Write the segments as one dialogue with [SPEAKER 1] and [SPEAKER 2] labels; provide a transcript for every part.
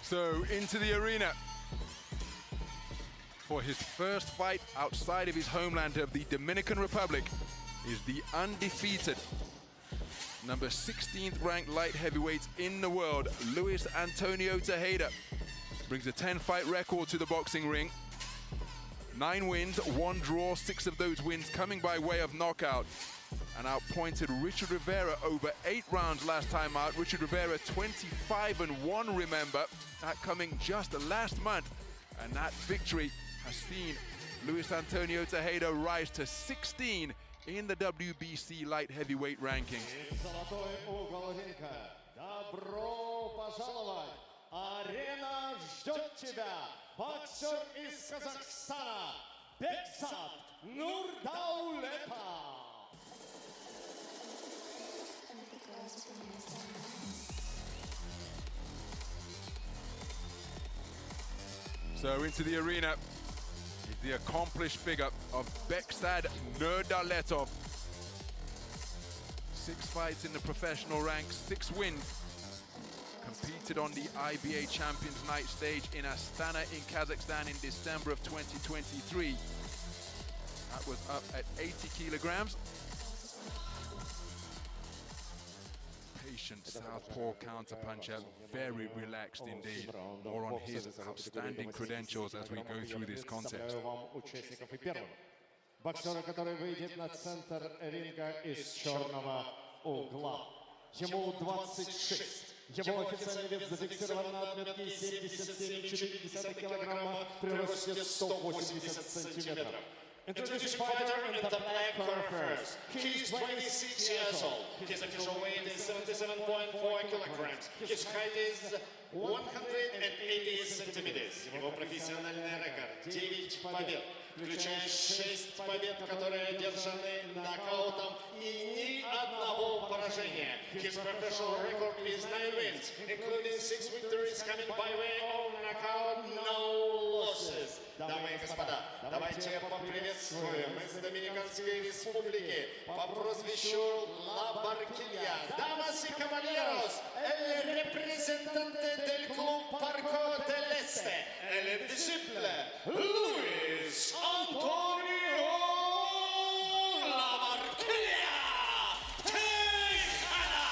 [SPEAKER 1] So into the arena for his first fight outside of his homeland of the Dominican Republic is the undefeated number 16th ranked light heavyweight in the world, Luis Antonio Tejeda. Brings a 10-fight record to the boxing ring. 9 wins, 1 draw, 6 of those wins coming by way of knockout. And outpointed Richard Rivera over 8 rounds last time out. Richard Rivera 25-1, remember, that coming just last month. And that victory has seen Luis Antonio Tejeda rise to 16 in the WBC light heavyweight rankings.
[SPEAKER 2] Арена ждет тебя. Боксер из Казахстана. Bekzad Nurdauletov.
[SPEAKER 1] So into the arena is the accomplished figure of Bekzad Nurdauletov. 6 fights in the professional ranks, 6 wins. Competed on the IBA Champions Night stage in Astana in Kazakhstan in December of 2023. That was up at 80 kilograms. Patient southpaw counterpuncher, very relaxed indeed. More on his outstanding credentials as we go through this contest.
[SPEAKER 2] Боксер, который выйдет на центр ринга из черного угла. Ему 26. Его официальный вес зафиксирован на отметке 77,4 килограмма при росте 180 сантиметров. Introducing fighter in the black corner first. He is 26 years old. His official weight is 77.4 kilograms. His height is 180 centimeters. Его профессиональный рекорд 9 побед, включая 6 побед, которые одержаны нокаутом, и ни одного поражения. His professional record is 9 wins, including 6 victories coming by way of knockout, no losses. Дамы и господа, давайте поприветствуем из Доминиканской республики по прозвищу Ла Баркилья. Дамас и кавальерос, el representante del Club Parco del Este, el disciple Luis Antonio La Barquilla Tejeda.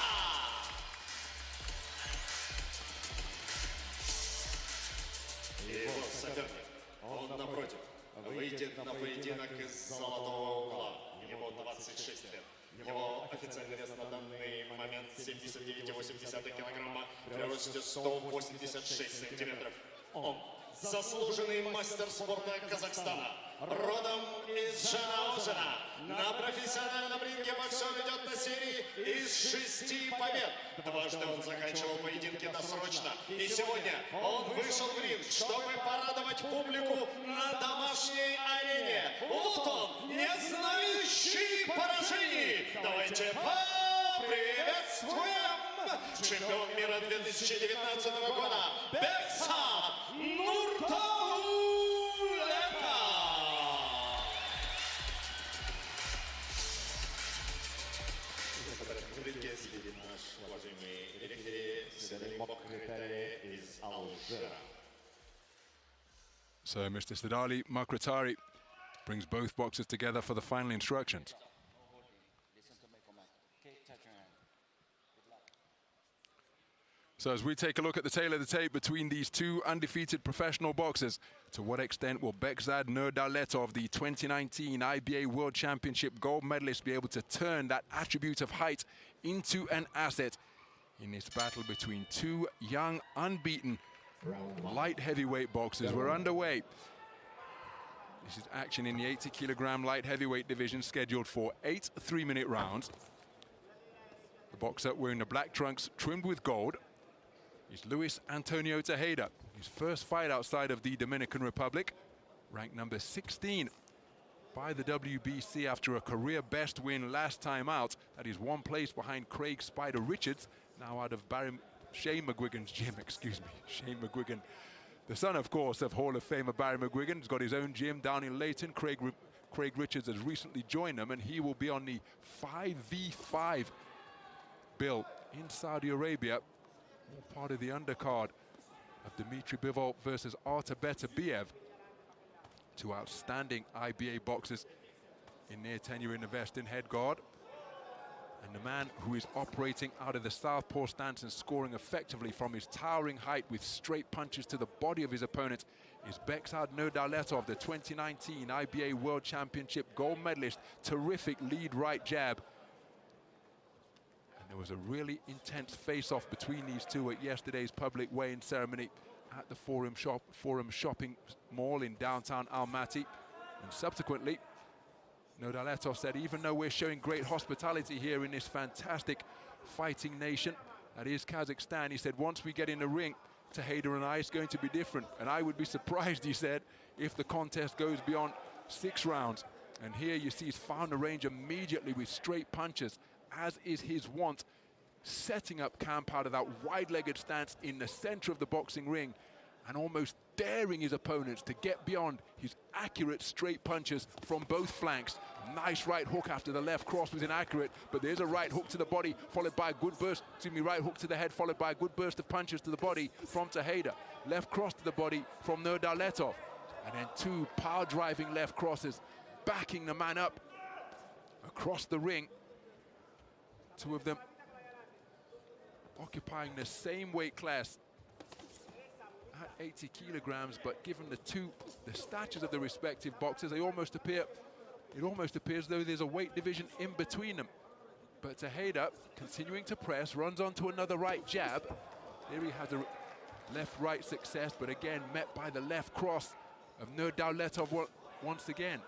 [SPEAKER 2] Его соперник, он напротив, выйдет на поединок из золотого угла. Ему 26 лет. Его официальный вес на данный момент 79,8 килограмма при росте 186 сантиметров. Он заслуженный мастер спорта Казахстана, родом из Жанаозена. На профессиональном ринге боксер идет на серии из 6 побед. Дважды он заканчивал поединки досрочно. И сегодня он вышел в ринг, чтобы порадовать публику на домашней арене. Вот он, не знающий поражений. Давайте поприветствуем чемпион мира 2019 года Bekzad Nurdauletov. Наш уважаемый рефери из Алжира.
[SPEAKER 1] So Mr. Sadali Makratari brings both boxers together for the final instructions. So as we take a look at the tail of the tape between these two undefeated professional boxers, to what extent will Bekzad Nurdauletov, the 2019 IBA World Championship gold medalist, be able to turn that attribute of height into an asset in this battle between two young, unbeaten light heavyweight boxers? We're underway. This is action in the 80-kilogram light heavyweight division, scheduled for 8 3-minute rounds. The boxer wearing the black trunks trimmed with gold is Luis Antonio Tejeda. His first fight outside of the Dominican Republic, ranked number 16 by the WBC after a career best win last time out. That is 1 place behind Craig Spider Richards, now out of Shane McGuigan's gym, excuse me. Shane McGuigan, the son, of course, of Hall of Famer Barry McGuigan. He's got his own gym down in Leighton. Craig Richards has recently joined them, and he will be on the 5v5 bill in Saudi Arabia, part of the undercard of Dmitry Bivol versus Artur Beterbiev. Two outstanding IBA boxers in near tenure in the vest in head guard. And the man who is operating out of the southpaw stance and scoring effectively from his towering height with straight punches to the body of his opponent is Bekzad Nurdauletov, the 2019 IBA World Championship gold medalist. Terrific lead right jab. And there was a really intense face-off between these two at yesterday's public weigh-in ceremony at the Forum Shopping Mall in downtown Almaty. And subsequently, Nurdauletov said, even though we're showing great hospitality here in this fantastic fighting nation that is Kazakhstan, he said, once we get in the ring, Tejeda and I, it's going to be different. And I would be surprised, he said, if the contest goes beyond 6 rounds. And here you see he's found a range immediately with straight punches, as is his wont, setting up camp out of that wide-legged stance in the center of the boxing ring and almost daring his opponents to get beyond his accurate straight punches from both flanks. Nice right hook after the left cross was inaccurate, but there's a right hook to the body followed by a good burst, right hook to the head followed by a good burst of punches to the body from Tejeda. Left cross to the body from Nurdauletov. And then 2 power-driving left crosses, backing the man up across the ring. 2 of them occupying the same weight class at 80 kilograms, but given the statures of the respective boxers, it almost appears though there's a weight division in between them. But Tejeda, continuing to press, runs onto another right jab. Here he has a left-right success, but again met by the left cross of Nurdauletov once again.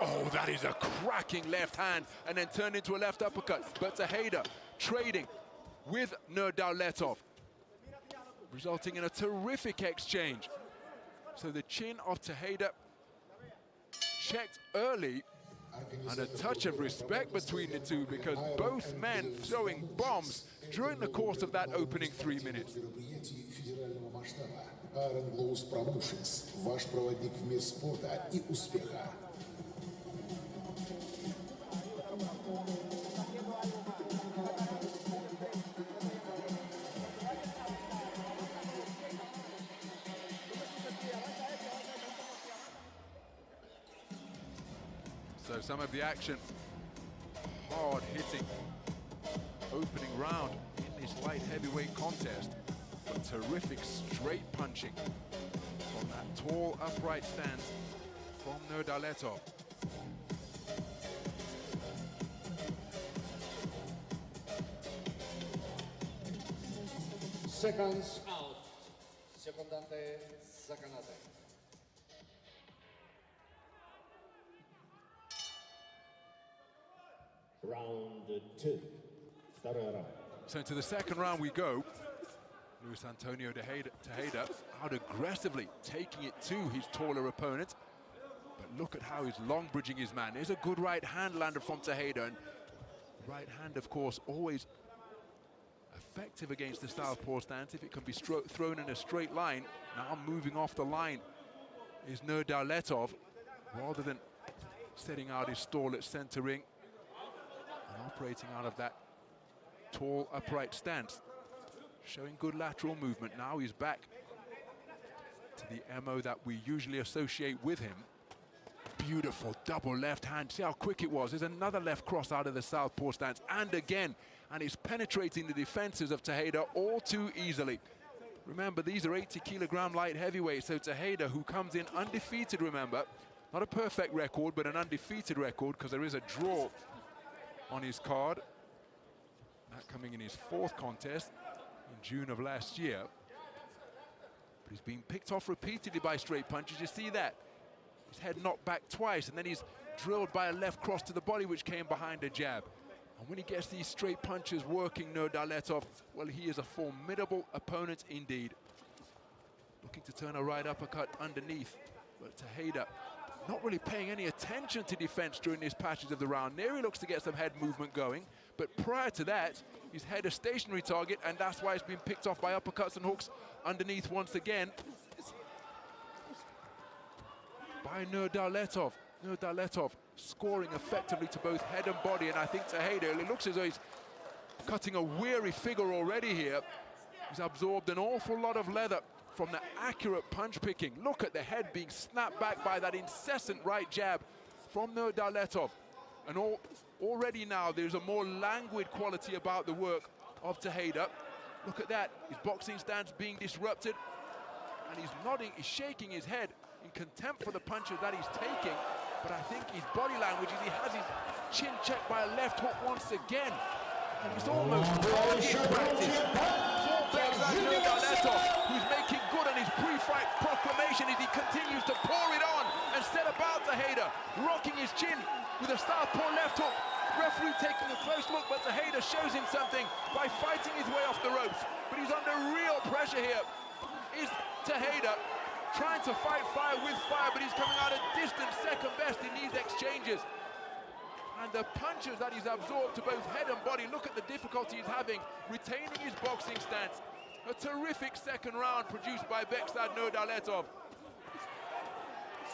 [SPEAKER 1] Oh, that is a cracking left hand and then turned into a left uppercut. But Tejeda trading with Nurdauletov, resulting in a terrific exchange. So the chin of Tejeda checked early, and a touch of respect between the two, because both men throwing bombs during the course of that opening 3 minutes. So some of the action, hard hitting opening round in this light heavyweight contest, but terrific straight punching from that tall upright stance from Nurdauletov.
[SPEAKER 2] Seconds out. Секунданты за канаты. Round 2. Второй раунд.
[SPEAKER 1] So into the second round we go. Luis Antonio Tejeda out aggressively, taking it to his taller opponent. But look at how he's long bridging his man. There's a good right hand landed from Tejeda. And right hand, of course, always effective against the southpaw stance if it can be thrown in a straight line. Now moving off the line is Nurdauletov, rather than setting out his stall at center ring and operating out of that tall upright stance, showing good lateral movement. Now he's back to the MO that we usually associate with him. Beautiful double left hand. See how quick it was. There's another left cross out of the southpaw stance, and again, and he's penetrating the defenses of Tejeda all too easily. Remember, these are 80 kilogram light heavyweights, so Tejeda, who comes in undefeated, remember, not a perfect record, but an undefeated record, because there is a draw on his card. That coming in his 4th contest in June of last year. But he's been picked off repeatedly by straight punches. You see that? His head knocked back twice, and then he's drilled by a left cross to the body, which came behind a jab. And when he gets these straight punches working, Nurdauletov, well, he is a formidable opponent indeed. Looking to turn a right uppercut underneath, but Tejeda not really paying any attention to defense during this passage of the round. There he looks to get some head movement going, but prior to that, he's had a stationary target, and that's why he's been picked off by uppercuts and hooks underneath once again by Nurdauletov. Nurdauletov scoring effectively to both head and body, and I think Tejeda, it looks as though he's cutting a weary figure already here. He's absorbed an awful lot of leather from the accurate punch picking. Look at the head being snapped back by that incessant right jab from Nurdauletov. And already now there's a more languid quality about the work of Tejeda. Look at that, his boxing stance being disrupted, and he's nodding, he's shaking his head in contempt for the punches that he's taking. But I think his body language is he has his chin checked by a left hook once again. And it's almost target practice for Bekzad Nurdauletov, who's making good on his pre-fight proclamation as he continues to pour it on and set about Tejeda, rocking his chin with a southpaw left hook. Referee taking a close look, but Tejeda shows him something by fighting his way off the ropes. But he's under real pressure here. Is Tejeda trying to fight fire with fire, but he's coming out a distant second best in these exchanges. And the punches that he's absorbed to both head and body, look at the difficulty he's having retaining his boxing stance. A terrific second round produced by Bekzad Nurdauletov.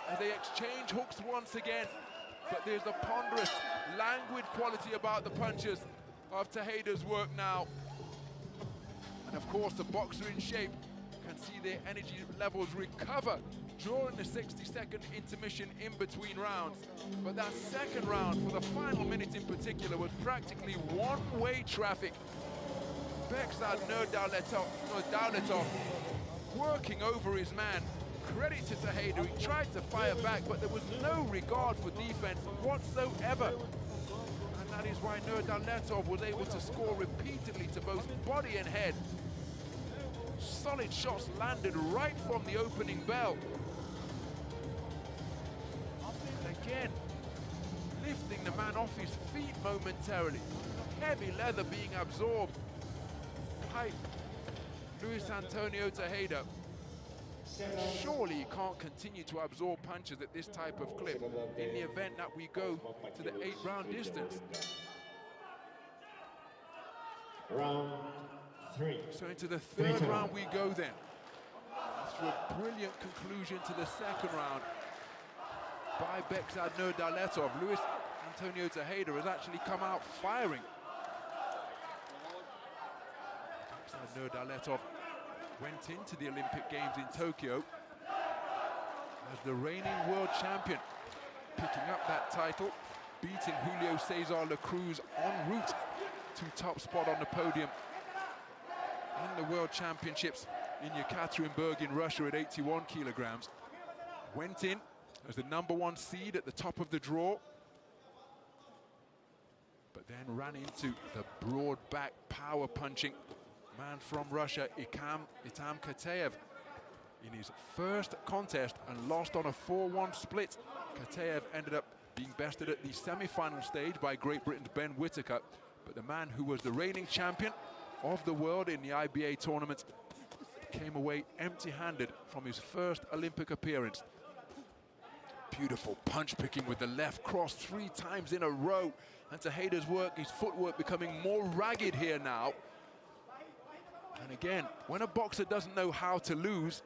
[SPEAKER 1] As they exchange hooks once again, but there's a ponderous, languid quality about the punches of Tejeda's work now. And of course, the boxer in shape can see their energy levels recover during the 60-second intermission in between rounds. But that second round, for the final minute in particular, was practically one-way traffic. Bekzad Nurdauletov working over his man. Credit to Tejeda, he tried to fire back, but there was no regard for defense whatsoever. And that is why Nurdauletov was able to score repeatedly to both body and head. Solid shots landed right from the opening bell. And again, lifting the man off his feet momentarily. Heavy leather being absorbed by Luis Antonio Tejeda. Surely he can't continue to absorb punches at this type of clip in the event that we go to the 8-round distance.
[SPEAKER 2] Round 3.
[SPEAKER 1] So into the third round we go then. After a brilliant conclusion to the second round by Bekzad Nurdauletov, Luis Antonio Tejeda has actually come out firing. Bekzad Nurdauletov went into the Olympic Games in Tokyo as the reigning world champion, picking up that title, beating Julio Cesar La Cruz en route to top spot on the podium in the World Championships in Yekaterinburg in Russia at 81 kilograms. Went in as the #1 seed at the top of the draw, but then ran into the broad back power punching man from Russia, Itam Kateyev, in his first contest and lost on a 4-1 split. Kateyev ended up being bested at the semi-final stage by Great Britain's Ben Whittaker, but the man who was the reigning champion of the world in the IBA tournament came away empty-handed from his first Olympic appearance. Beautiful punch picking with the left cross 3 times in a row, and Tejeda's work, his footwork becoming more ragged here now. And again, when a boxer doesn't know how to lose,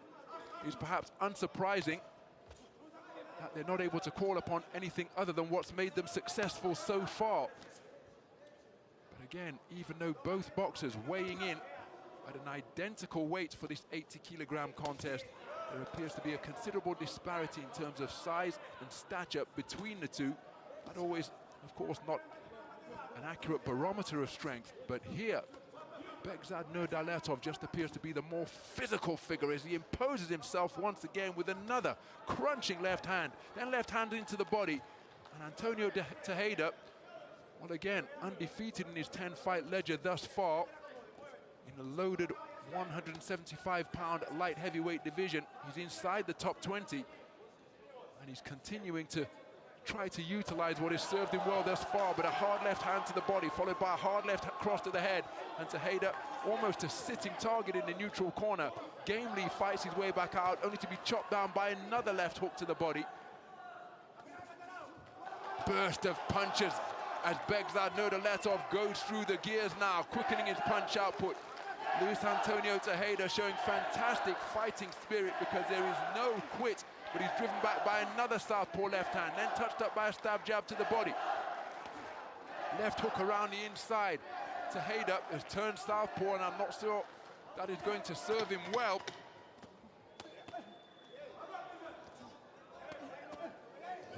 [SPEAKER 1] it's perhaps unsurprising that they're not able to call upon anything other than what's made them successful so far. But again, even though both boxers weighing in at an identical weight for this 80-kilogram contest, there appears to be a considerable disparity in terms of size and stature between the two. That always, of course, not an accurate barometer of strength, but here, Bekzad Nurdauletov just appears to be the more physical figure as he imposes himself once again with another crunching left hand, then left hand into the body. And Antonio Tejeda, well again, undefeated in his 10-fight ledger thus far, in the loaded 175-pound light heavyweight division. He's inside the top 20, and he's continuing to try to utilize what has served him well thus far, but a hard left hand to the body, followed by a hard left cross to the head, and Tejeda almost a sitting target in the neutral corner. Gamely fights his way back out, only to be chopped down by another left hook to the body. Burst of punches as Bekzad Nurdauletov goes through the gears now, quickening his punch output. Luis Antonio Tejeda showing fantastic fighting spirit, because there is no quit but he's driven back by another southpaw left hand, then touched up by a stab jab to the body. Left hook around the inside. Tejeda has turned southpaw, and I'm not sure that is going to serve him well.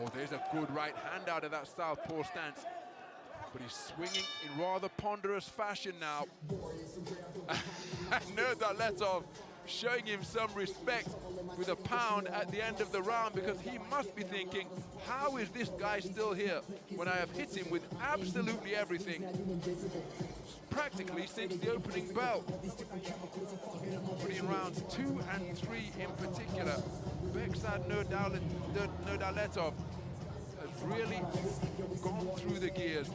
[SPEAKER 1] Oh, there's a good right hand out of that southpaw stance. But he's swinging in rather ponderous fashion now. Nurdauletov showing him some respect with a pound at the end of the round, because he must be thinking, how is this guy still here when I have hit him with absolutely everything, practically since the opening bell. But in rounds 2 and 3 in particular, Bekzad Nurdauletov has really gone through the gears.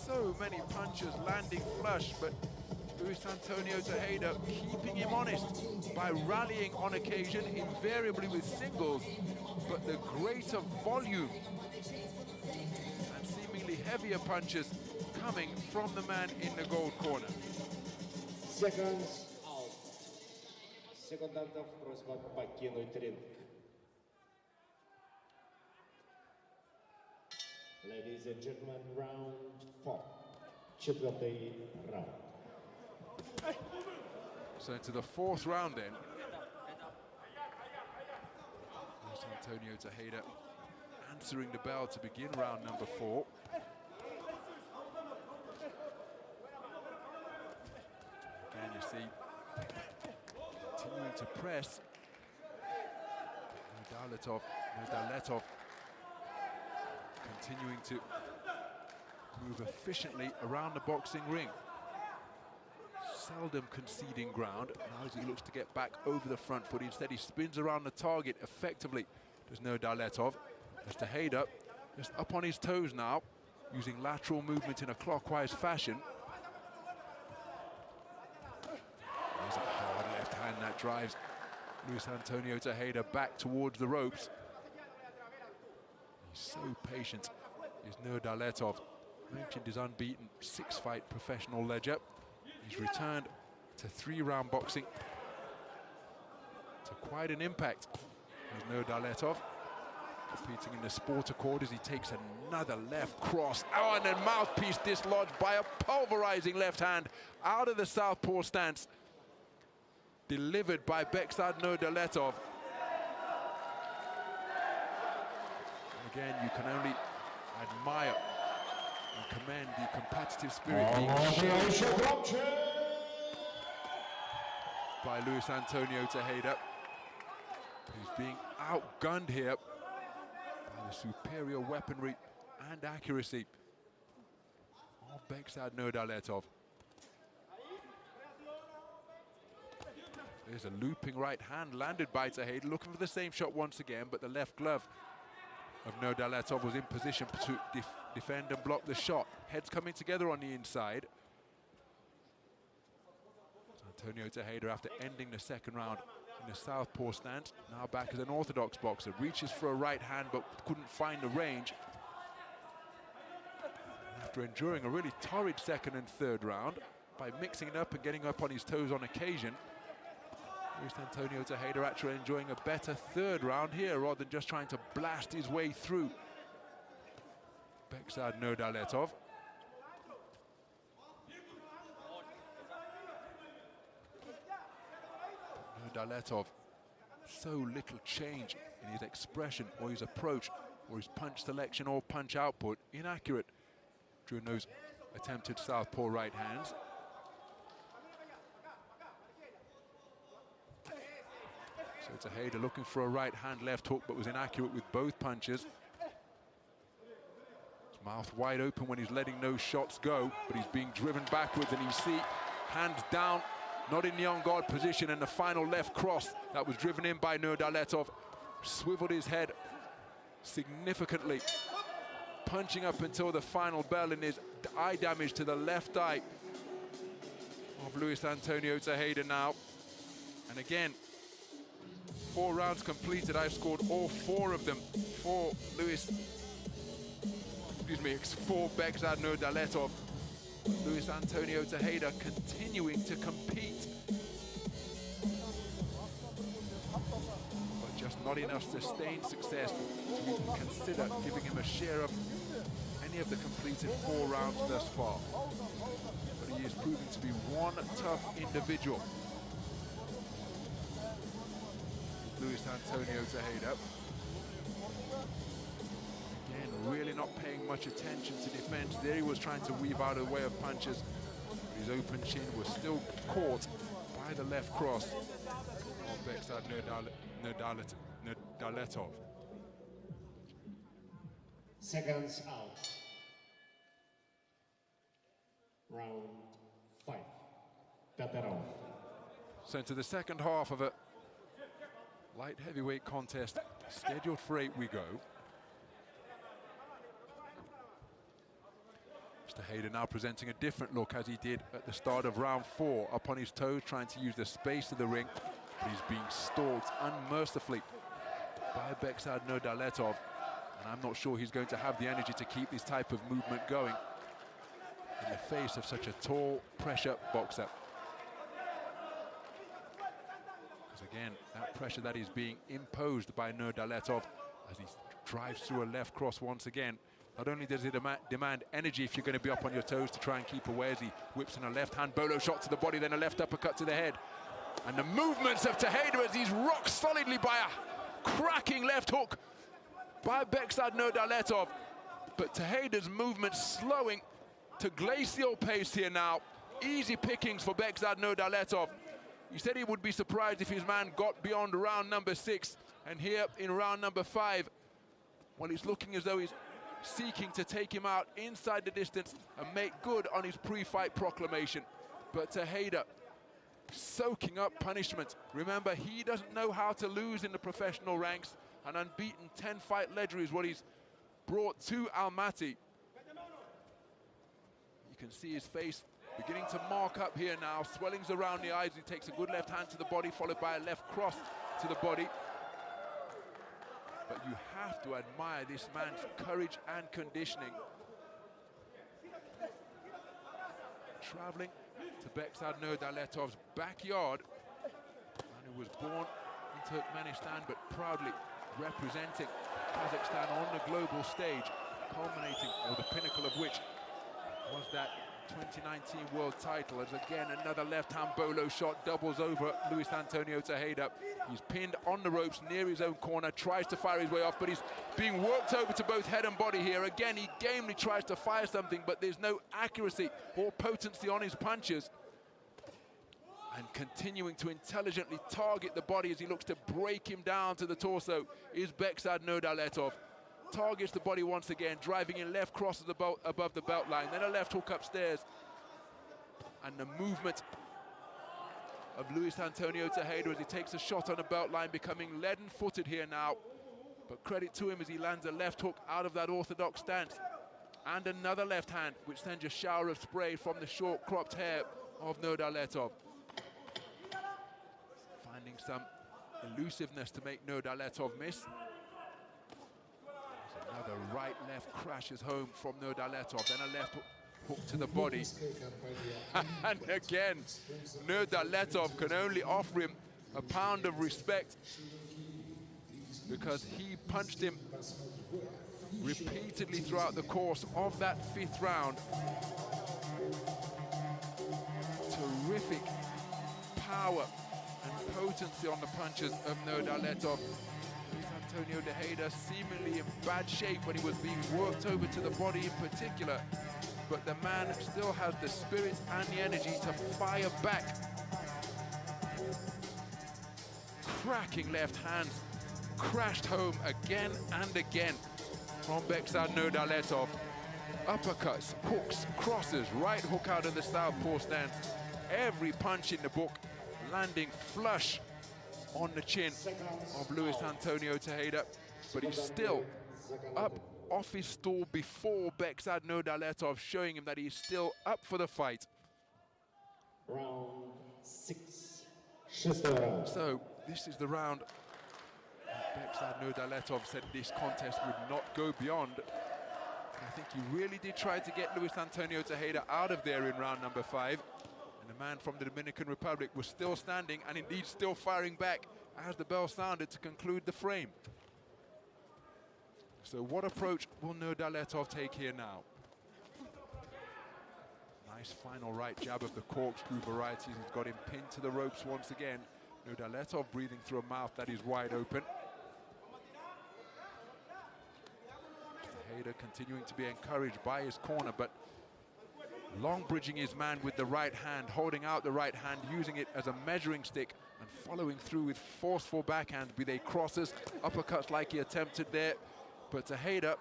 [SPEAKER 1] So many punches landing flush, but Luis Antonio Tejeda keeping him honest by rallying on occasion, invariably with singles, but the greater volume and seemingly heavier punches coming from the man in the gold corner.
[SPEAKER 2] Seconds out. Секундантов просьба покинуть ринг. Ladies and gentlemen, round 4. Четвертый раунд.
[SPEAKER 1] So into the 4th round then. Luis Antonio Tejeda answering the bell to begin round number 4. Again, you see, continuing to press. Nurdauletov continuing to move efficiently around the boxing ring. Seldom conceding ground. Now as he looks to get back over the front foot, instead he spins around the target effectively. There's Nurdauletov. As Tejeda just up on his toes now, using lateral movement in a clockwise fashion. There's a hard left hand that drives Luis Antonio Tejeda back towards the ropes. He's so patient, is Nurdauletov. Mentioned his unbeaten 6-fight professional ledger. He's returned to 3-round boxing. To quite an impact. There's Nurdauletov competing in the sport accord as he takes another left cross. Oh, and then mouthpiece dislodged by a pulverizing left hand out of the southpaw stance. Delivered by Bekzad Nurdauletov. Again, you can only admire and commend the competitive spirit being shown by Luis Antonio Tejeda, who's being outgunned here by the superior weaponry and accuracy of Bekzad Nurdauletov. There's a looping right hand landed by Tejeda, looking for the same shot once again, but the left glove of Nurdauletov was in position to defend and block the shot. Heads coming together on the inside. So Antonio Tejeda, after ending the 2nd round in the southpaw stance, now back as an orthodox boxer, reaches for a right hand but couldn't find the range. After enduring a really torrid 2nd and 3rd round, by mixing it up and getting up on his toes on occasion, Luis Antonio Tejeda actually enjoying a better 3rd round here, rather than just trying to blast his way through Bekzad Nurdauletov. Nurdauletov, so little change in his expression or his approach or his punch selection or punch output. Inaccurate during those attempted southpaw right hands. So Tejeda looking for a right hand left hook, but was inaccurate with both punches. His mouth wide open when he's letting those shots go, but he's being driven backwards, and you see hands down, not in the on guard position, and the final left cross that was driven in by Nurdauletov swiveled his head significantly, punching up until the final bell, and his eye damage to the left eye of Luis Antonio Tejeda now. And again, 4 rounds completed. I've scored all 4 of them for Bekzad Nurdauletov. Luis Antonio Tejeda continuing to compete, but just not enough sustained success to even consider giving him a share of any of the completed 4 rounds thus far. But he is proving to be one tough individual. Luis Antonio Tejeda. Again, really not paying much attention to defense. There he was trying to weave out of the way of punches. His open chin was still caught by the left cross of Bekzad Nurdauletov.
[SPEAKER 2] Seconds out. Round 5. Better.
[SPEAKER 1] So into the second half of a light heavyweight contest, scheduled for 8 we go. Tejeda now presenting a different look as he did at the start of round 4, up on his toes, trying to use the space of the ring, but he's being stalked unmercifully by Bekzad Nurdauletov, and I'm not sure he's going to have the energy to keep this type of movement going in the face of such a tall pressure boxer. Because again, that pressure that is being imposed by Nurdauletov as he drives through a left cross once again. Not only does it demand energy if you're going to be up on your toes to try and keep away, as he whips in a left-hand bolo shot to the body, then a left uppercut to the head. And the movements of Tejeda as he's rocked solidly by a cracking left hook by Bekzad Nurdauletov. But Tejeda's movement slowing to glacial pace here now. Easy pickings for Bekzad Nurdauletov. He said he would be surprised if his man got beyond round number 6. And here in round number 5, well, he's looking as though he's seeking to take him out inside the distance and make good on his pre-fight proclamation. But Tejeda soaking up punishment. Remember, he doesn't know how to lose in the professional ranks. An unbeaten 10-fight ledger is what he's brought to Almaty. You can see his face beginning to mark up here now. Swellings around the eyes. He takes a good left hand to the body, followed by a left cross to the body. But you have to admire this man's courage and conditioning. Traveling to Bekzad Nurdauletov's backyard, and who was born in Turkmenistan but proudly representing Kazakhstan on the global stage, culminating, or the pinnacle of which was that 2019 world title, as again another left-hand bolo shot doubles over Luis Antonio Tejeda. He's pinned on the ropes near his own corner, tries to fire his way off, but he's being worked over to both head and body here. Again, he gamely tries to fire something, but there's no accuracy or potency on his punches. And continuing to intelligently target the body as he looks to break him down to the torso is Bekzad Nurdauletov. Targets the body once again, driving in left crosses above the belt line, then a left hook upstairs. And the movement of Luis Antonio Tejeda as he takes a shot on the belt line, becoming leaden-footed here now. But credit to him as he lands a left hook out of that orthodox stance. And another left hand, which sends a shower of spray from the short cropped hair of Nurdauletov. Finding some elusiveness to make Nurdauletov miss. Another right-left crashes home from Nurdauletov, then a left hook to the body. And again, Nurdauletov can only offer him a pound of respect because he punched him repeatedly throughout the course of that 5th round. Terrific power and potency on the punches of Nurdauletov. Antonio Tejeda seemingly in bad shape when he was being worked over to the body in particular, but the man still has the spirit and the energy to fire back. Cracking left hands, crashed home again and again from Bekzad Nurdauletov. Uppercuts, hooks, crosses, right hook out of the southpaw stance. Every punch in the book landing flush on the chin of Luis Antonio Tejeda, but he's still up off his stool before Bekzad Nurdauletov, showing him that he's still up for the fight.
[SPEAKER 2] Round 6. Round.
[SPEAKER 1] So this is the round Bekzad Nurdauletov said this contest would not go beyond. I think he really did try to get Luis Antonio Tejeda out of there in round number 5. And the man from the Dominican Republic was still standing and indeed still firing back as the bell sounded to conclude the frame. So what approach will Nurdauletov take here now? Nice final right jab of the corkscrew varieties. He's got him pinned to the ropes once again. Nurdauletov breathing through a mouth that is wide open. Tejeda continuing to be encouraged by his corner, but long bridging his man with the right hand, holding out the right hand, using it as a measuring stick and following through with forceful backhand with a crosses, uppercuts like he attempted there. But Tejeda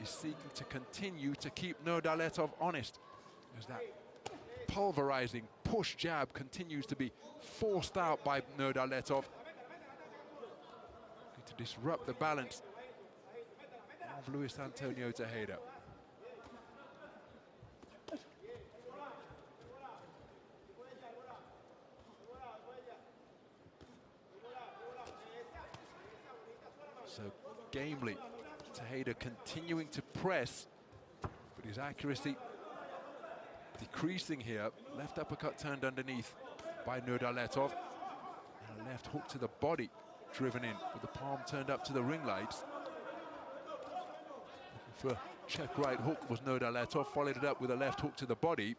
[SPEAKER 1] is seeking to continue to keep Nurdauletov honest, as that pulverizing push jab continues to be forced out by Nurdauletov, to disrupt the balance of Luis Antonio Tejeda. So gamely, Tejeda continuing to press, but his accuracy decreasing here. Left uppercut turned underneath by Nurdauletov. And a left hook to the body driven in, with the palm turned up to the ring lights. Looking for a check right hook was Nurdauletov, followed it up with a left hook to the body.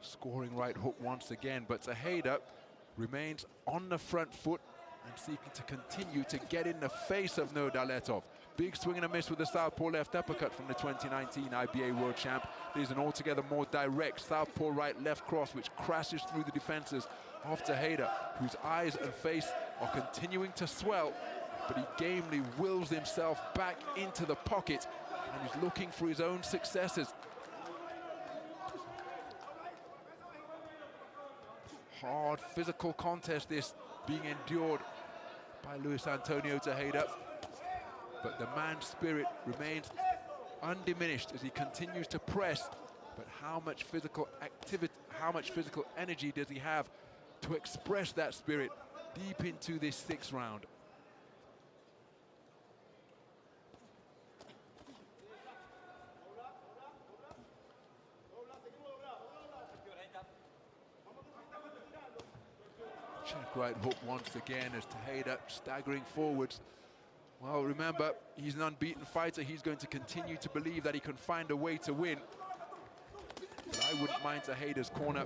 [SPEAKER 1] Scoring right hook once again, but Tejeda remains on the front foot and seeking to continue to get in the face of Nurdauletov. Big swing and a miss with the southpaw left uppercut from the 2019 IBA world champ. There's an altogether more direct southpaw right left cross which crashes through the defenses of Tejeda, whose eyes and face are continuing to swell, but he gamely wills himself back into the pocket and is looking for his own successes. Hard physical contest this being endured by Luis Antonio Tejeda, but the man's spirit remains undiminished as he continues to press. But how much physical activity, how much physical energy does he have to express that spirit deep into this 6th round? Check right hook once again as Tejeda staggering forwards. Well, remember, he's an unbeaten fighter. He's going to continue to believe that he can find a way to win. But I wouldn't mind Tejeda's corner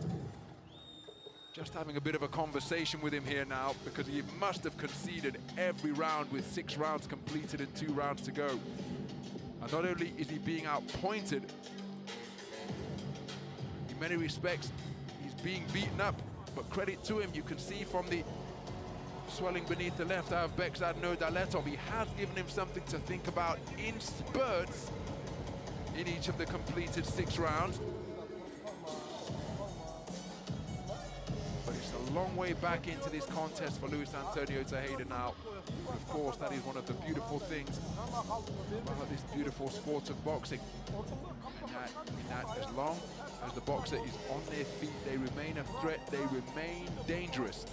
[SPEAKER 1] just having a bit of a conversation with him here now, because he must have conceded every round with 6 rounds completed and 2 rounds to go. And not only is he being outpointed, in many respects, he's being beaten up. But credit to him, you can see from the swelling beneath the left eye of Bekzad Nurdauletov, he has given him something to think about in spurts in each of the completed 6 rounds. But it's a long way back into this contest for Luis Antonio Tejeda now. But of course, that is one of the beautiful things about this beautiful sport of boxing. In that as long as the boxer is on their feet, they remain a threat, they remain dangerous.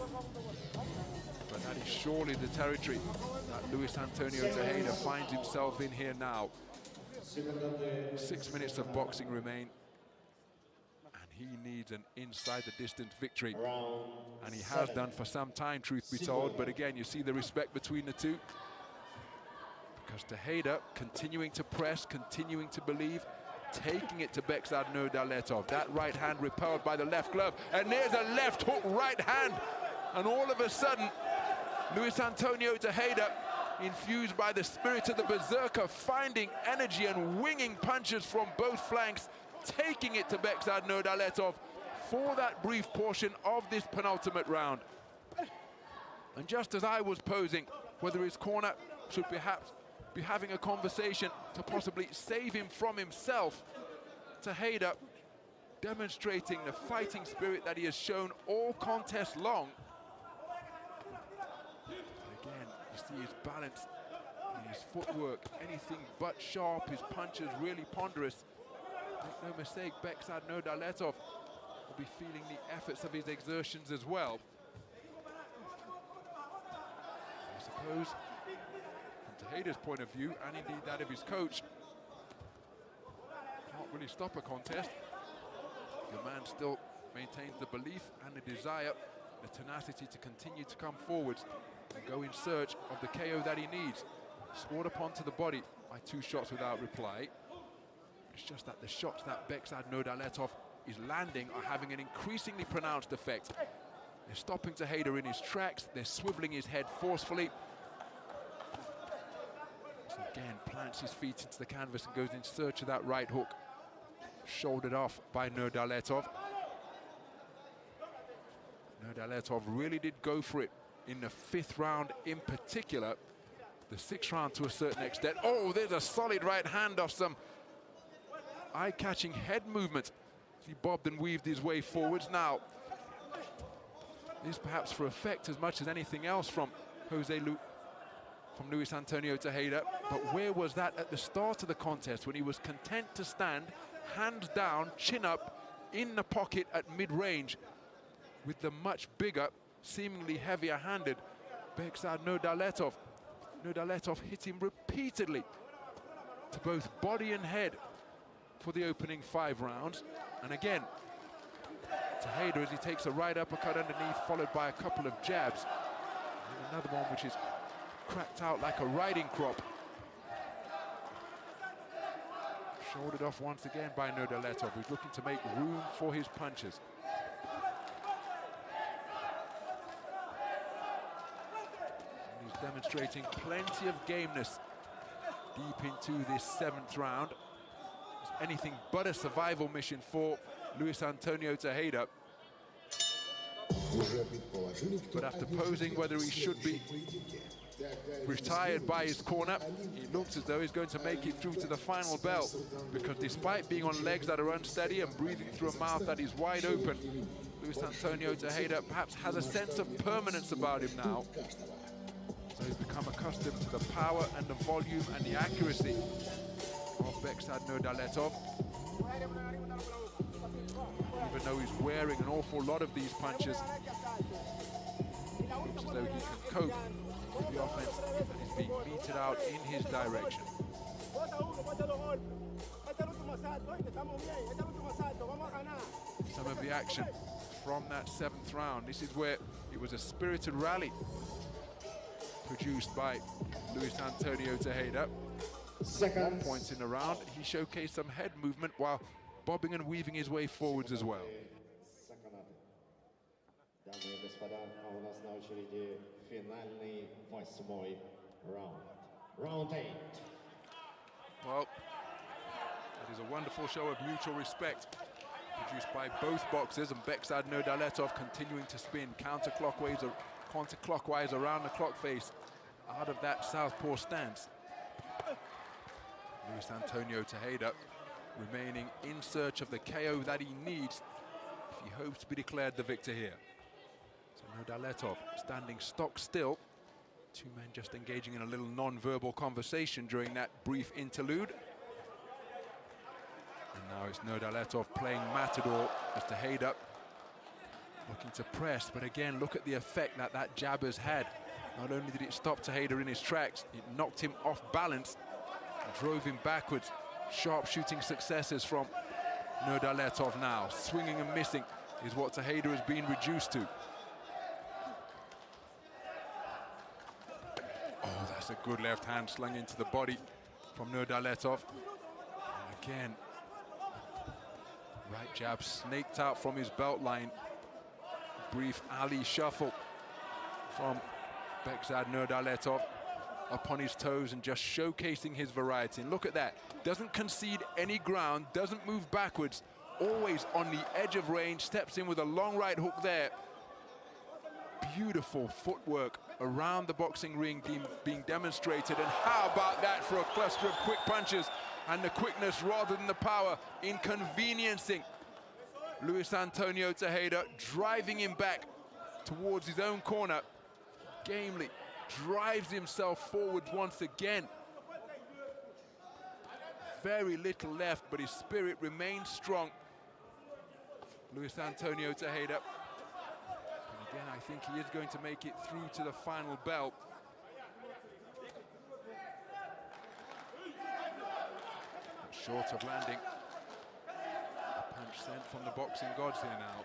[SPEAKER 1] But that is surely the territory that Luis Antonio Tejeda finds himself in here now. 6 minutes of boxing remain, and he needs an inside the distance victory, and he has done for some time, truth be told. But again, you see the respect between the two, because Tejeda continuing to press, continuing to believe, taking it to Bekzad Nurdauletov. That right hand repelled by the left glove, and there's a left hook right hand, and all of a sudden Luis Antonio Tejeda, infused by the spirit of the berserker, finding energy and winging punches from both flanks, taking it to Bekzad Nurdauletov for that brief portion of this penultimate round. And just as I was posing whether his corner should perhaps be having a conversation to possibly save him from himself, Tejeda demonstrating the fighting spirit that he has shown all contest long. Again, you see his balance, his footwork, anything but sharp, his punches really ponderous. Make no mistake, Bekzad Nurdauletov will be feeling the efforts of his exertions as well. I suppose, from Tejeda's point of view, and indeed that of his coach, Can't really stop a contest. The man still maintains the belief and the desire, the tenacity to continue to come forwards and go in search of the KO that he needs. Scored upon to the body by 2 shots without reply. It's just that the shots that Bekzad Nurdauletov is landing are having an increasingly pronounced effect. They're stopping Tejeda in his tracks, they're swiveling his head forcefully. So again, plants his feet into the canvas and goes in search of that right hook. Shouldered off by Nurdauletov. Nurdauletov really did go for it in the 5th round in particular. The 6th round to a certain extent. Oh, there's a solid right hand off some eye-catching head movement. He bobbed and weaved his way forwards. Now, this perhaps for effect as much as anything else from Luis Antonio Tejeda. But where was that at the start of the contest when he was content to stand, hands down, chin up, in the pocket at mid-range with the much bigger, seemingly heavier-handed Bekzad Nurdauletov. Nurdauletov hit him repeatedly to both body and head for the opening 5 rounds. And again, Tejeda, as he takes a right uppercut underneath, followed by a couple of jabs. And another one which is cracked out like a riding crop. Shouldered off once again by Nurdauletov, who's looking to make room for his punches. And he's demonstrating plenty of gameness deep into this 7th round. It's anything but a survival mission for Luis Antonio Tejeda. But after posing whether he should be retired by his corner, he looks as though he's going to make it through to the final bell, because despite being on legs that are unsteady and breathing through a mouth that is wide open, Luis Antonio Tejeda perhaps has a sense of permanence about him now. So he's become accustomed to the power and the volume and the accuracy of Bekzad Nurdauletov. Even though he's wearing an awful lot of these punches, it looks as though he can cope with the offense that is being meted out in his direction. Some of the action from that 7th round. This is where it was a spirited rally produced by Luis Antonio Tejeda. 1 point in the round, he showcased some head movement while bobbing and weaving his way forwards as well.
[SPEAKER 2] Round 8.
[SPEAKER 1] Well, it is a wonderful show of mutual respect produced by both boxers, and Bekzad Nurdauletov continuing to spin counterclockwise around the clock face out of that southpaw stance. Luis Antonio Tejeda remaining in search of the KO that he needs if he hopes to be declared the victor here. So Nurdauletov standing stock still. 2 men just engaging in a little non-verbal conversation during that brief interlude. And now it's Nurdauletov playing matador as Tejeda looking to press, but again, look at the effect that that jab has had. Not only did it stop Tejeda in his tracks, it knocked him off balance and drove him backwards. Sharp shooting successes from Nurdauletov now. Swinging and missing is what Tejeda has been reduced to. Oh, that's a good left hand slung into the body from Nurdauletov. And again, right jab snaked out from his belt line. Brief alley shuffle from Bekzad Nurdauletov, up on his toes and just showcasing his variety. And look at that, doesn't concede any ground, doesn't move backwards, always on the edge of range, steps in with a long right hook there. Beautiful footwork around the boxing ring being demonstrated. And how about that for a cluster of quick punches, and the quickness rather than the power inconveniencing Luis Antonio Tejeda, driving him back towards his own corner. Gamely drives himself forward once again. Very little left, but his spirit remains strong. Luis Antonio Tejeda. And again, I think he is going to make it through to the final bell. Short of landing Sent from the boxing gods here now.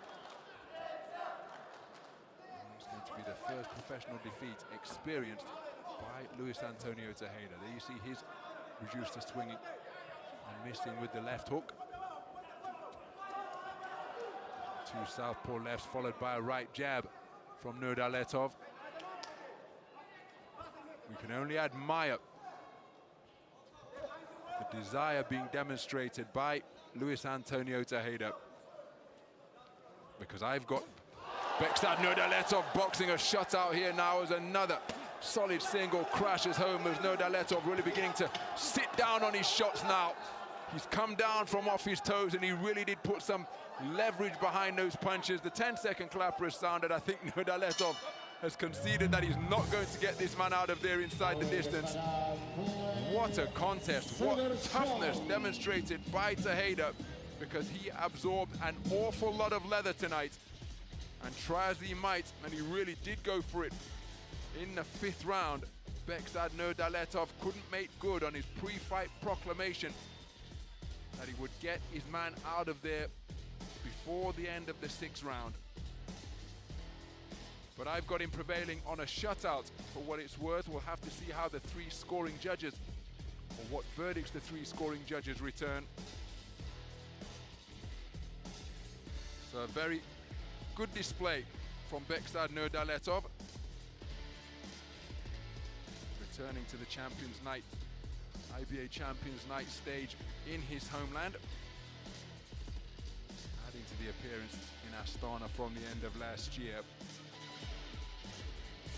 [SPEAKER 1] It's going to be the first professional defeat experienced by Luis Antonio Tejeda. There you see his reduced to swinging and missing with the left hook. Two southpaw lefts followed by a right jab from Nurdauletov. We can only admire the desire being demonstrated by Luis Antonio Tejeda, because I've got Bekzad Nurdauletov boxing a shutout here now as another solid single crashes home as Nurdauletov really beginning to sit down on his shots now. He's come down from off his toes and he really did put some leverage behind those punches. The 10-second clapper has sounded. I think Nurdauletov has conceded that he's not going to get this man out of there inside the distance. What a contest, what toughness demonstrated by Tejeda, because he absorbed an awful lot of leather tonight. And try as he might, and he really did go for it in the 5th round, Bekzad Nurdauletov couldn't make good on his pre-fight proclamation that he would get his man out of there before the end of the 6th round. But I've got him prevailing on a shutout. For what it's worth, we'll have to see how the 3 scoring judges, or what verdicts the 3 scoring judges return. So a very good display from Bekzad Nurdauletov, returning to the Champions Night, IBA Champions Night stage in his homeland, adding to the appearance in Astana from the end of last year.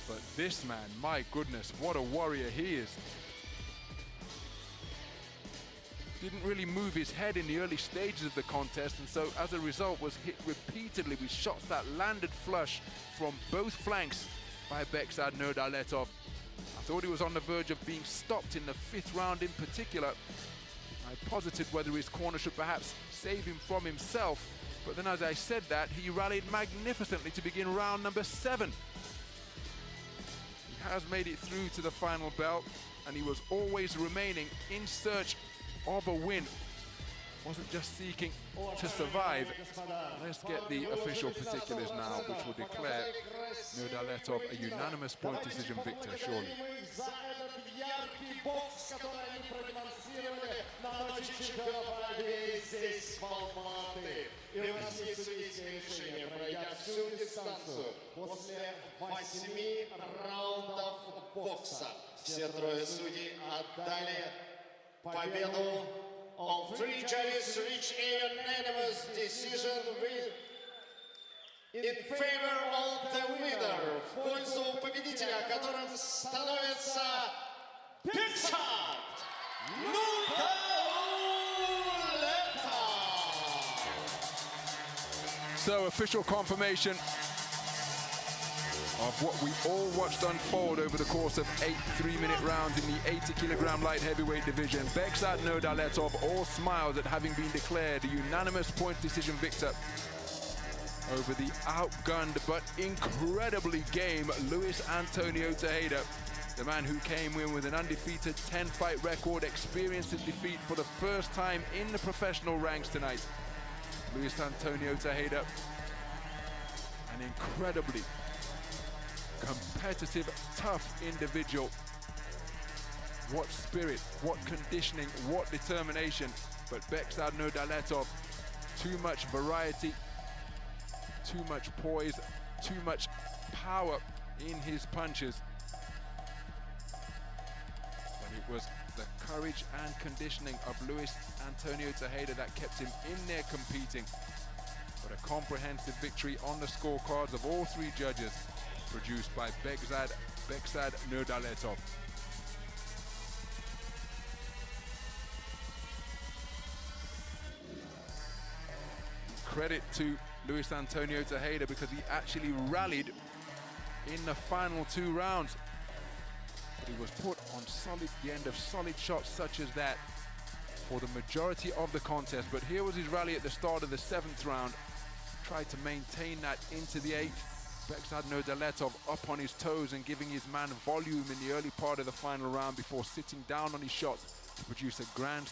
[SPEAKER 1] But this man, my goodness, what a warrior he is. Didn't really move his head in the early stages of the contest, and so as a result was hit repeatedly with shots that landed flush from both flanks by Bekzad Nurdauletov. I thought he was on the verge of being stopped in the 5th round in particular. I posited whether his corner should perhaps save him from himself, but then as I said that, he rallied magnificently to begin round number 7. He has made it through to the final bell, and he was always remaining in search of a win. Wasn't just seeking to survive. Let's get the official particulars now, which will declare Nurdauletov a unanimous point decision victor, surely.
[SPEAKER 2] Все трое судей отдали победу. All 3 judges reach a unanimous decision in favor of the winner. В пользу победителя, которым становится Bekzad Nurdauletov.
[SPEAKER 1] So official confirmation of what we all watched unfold over the course of 8 3-minute rounds in the 80-kilogram light heavyweight division. Bekzad Nurdauletov all smiles at having been declared a unanimous point decision victor over the outgunned but incredibly game Luis Antonio Tejeda. The man who came in with an undefeated 10-fight record experienced a defeat for the first time in the professional ranks tonight. Luis Antonio Tejeda, an incredibly competitive, tough individual. What spirit, what conditioning, what determination. But Bekzad Nurdauletov, too much variety, too much poise, too much power in his punches. But it was the courage and conditioning of Luis Antonio Tejeda that kept him in there competing. But a comprehensive victory on the scorecards of all 3 judges, produced by Bekzad Nurdauletov. Credit to Luis Antonio Tejeda, because he actually rallied in the final 2 rounds. But he was put on the end of solid shots such as that for the majority of the contest. But here was his rally at the start of the 7th round. Tried to maintain that into the 8th. Bekzad Nurdauletov up on his toes and giving his man volume in the early part of the final round before sitting down on his shots to produce a grand